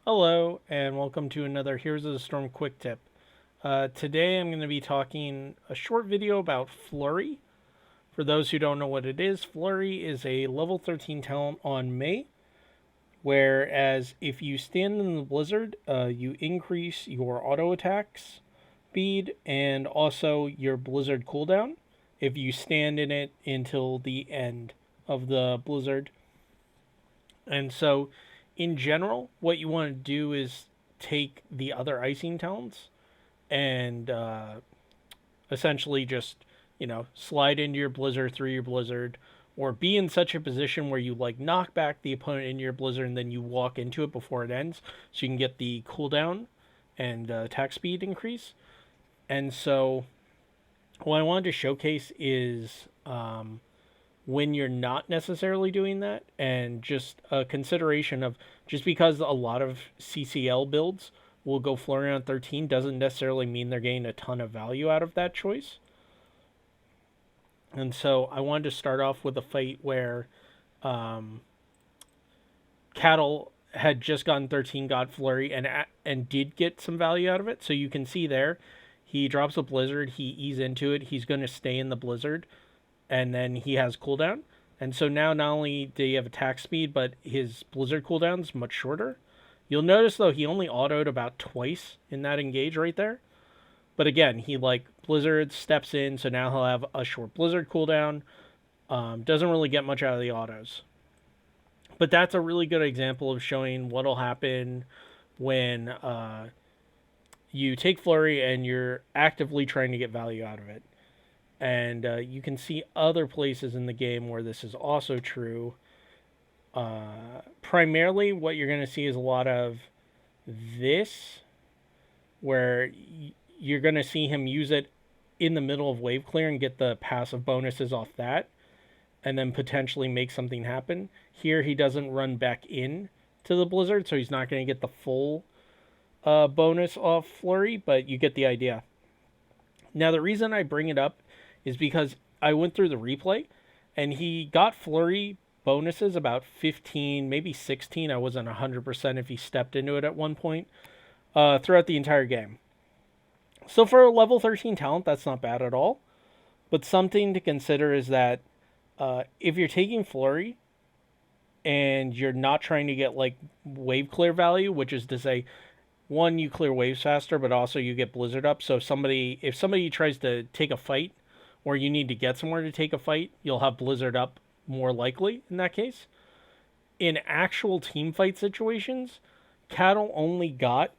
Hello, and welcome to another Here's a Storm Quick Tip. Today I'm going to be talking a short video about Flurry. For those who don't know what it is, Flurry is a level 13 talent on May, whereas if you stand in the blizzard, you increase your auto attack speed and also your blizzard cooldown if you stand in it until the end of the blizzard. And so, in general, what you want to do is take the other icing talents and essentially just, slide into your blizzard through your blizzard, or be in such a position where you like knock back the opponent into your blizzard and then you walk into it before it ends so you can get the cooldown and attack speed increase. And so, what I wanted to showcase is when you're not necessarily doing that, and just a consideration of just because a lot of CCL builds will go Flurry on 13 doesn't necessarily mean they're getting a ton of value out of that choice. And so I wanted to start off with a fight where Cattle had just gotten 13, got Flurry, and did get some value out of it. So you can see there, he drops a Blizzard, he ease into it, he's going to stay in the Blizzard, and then he has cooldown. And so now not only do you have attack speed, but his Blizzard cooldown is much shorter. You'll notice, though, he only autoed about twice in that engage right there. But again, he like Blizzard steps in, so now he'll have a short Blizzard cooldown. Doesn't really get much out of the autos. But that's a really good example of showing what'll happen when you take Flurry and you're actively trying to get value out of it. And you can see other places in the game where this is also true. Primarily, what you're going to see is a lot of this, where you're going to see him use it in the middle of wave clear and get the passive bonuses off that, and then potentially make something happen. Here, he doesn't run back in to the Blizzard, so he's not going to get the full bonus off Flurry, but you get the idea. Now, the reason I bring it up is because I went through the replay, and he got Flurry bonuses about 15, maybe 16. I wasn't 100% if he stepped into it at one point throughout the entire game. So for a level 13 talent, that's not bad at all. But something to consider is that if you're taking Flurry and you're not trying to get like wave clear value, which is to say, one, you clear waves faster, but also you get Blizzard up. So if somebody tries to take a fight, or you need to get somewhere to take a fight, you'll have Blizzard up more likely in that case. In actual team fight situations, Cattle only got,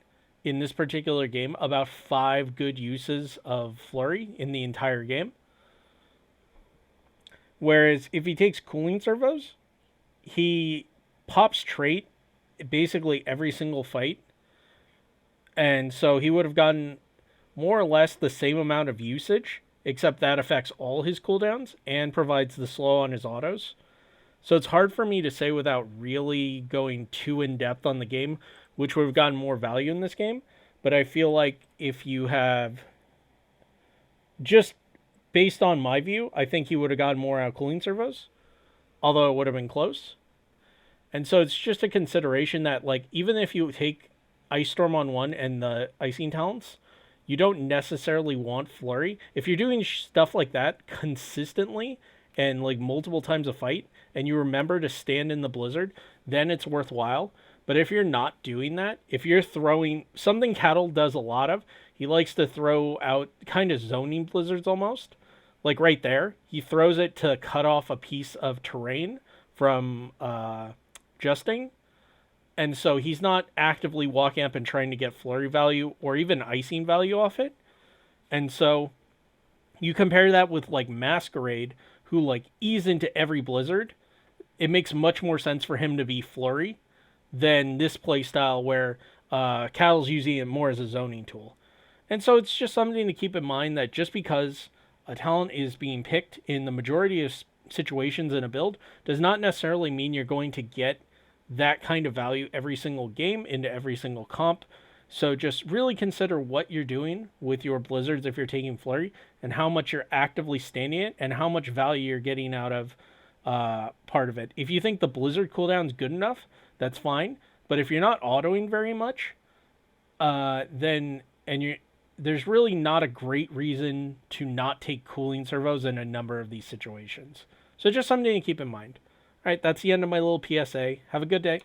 in this particular game, about 5 good uses of Flurry in the entire game. Whereas if he takes cooling servos, he pops trait basically every single fight. And so he would have gotten more or less the same amount of usage, except that affects all his cooldowns and provides the slow on his autos. So it's hard for me to say without really going too in depth on the game, which would have gotten more value in this game. But I feel like if you have, just based on my view, I think he would have gotten more out of cooling servos, although it would have been close. And so it's just a consideration that, like, even if you take Ice Storm on one and the icing talents, you don't necessarily want Flurry. If you're doing stuff like that consistently and like multiple times a fight, and you remember to stand in the Blizzard, then it's worthwhile. But if you're not doing that, if you're throwing something Cattle does a lot of, he likes to throw out kind of zoning Blizzards almost. Like right there, he throws it to cut off a piece of terrain from justing. And so he's not actively walking up and trying to get Flurry value or even icing value off it. And so you compare that with like Masquerade, who like ease into every Blizzard. It makes much more sense for him to be Flurry than this playstyle where Cattle's using it more as a zoning tool. And so it's just something to keep in mind that just because a talent is being picked in the majority of situations in a build does not necessarily mean you're going to get that kind of value every single game into every single comp. So just really consider what you're doing with your Blizzards if you're taking Flurry, and how much you're actively standing it, and how much value you're getting out of part of it. If you think the Blizzard cooldown is good enough, that's fine. But if you're not autoing very much, then and you there's really not a great reason to not take cooling servos in a number of these situations. So just something to keep in mind. All right, that's the end of my little PSA. Have a good day.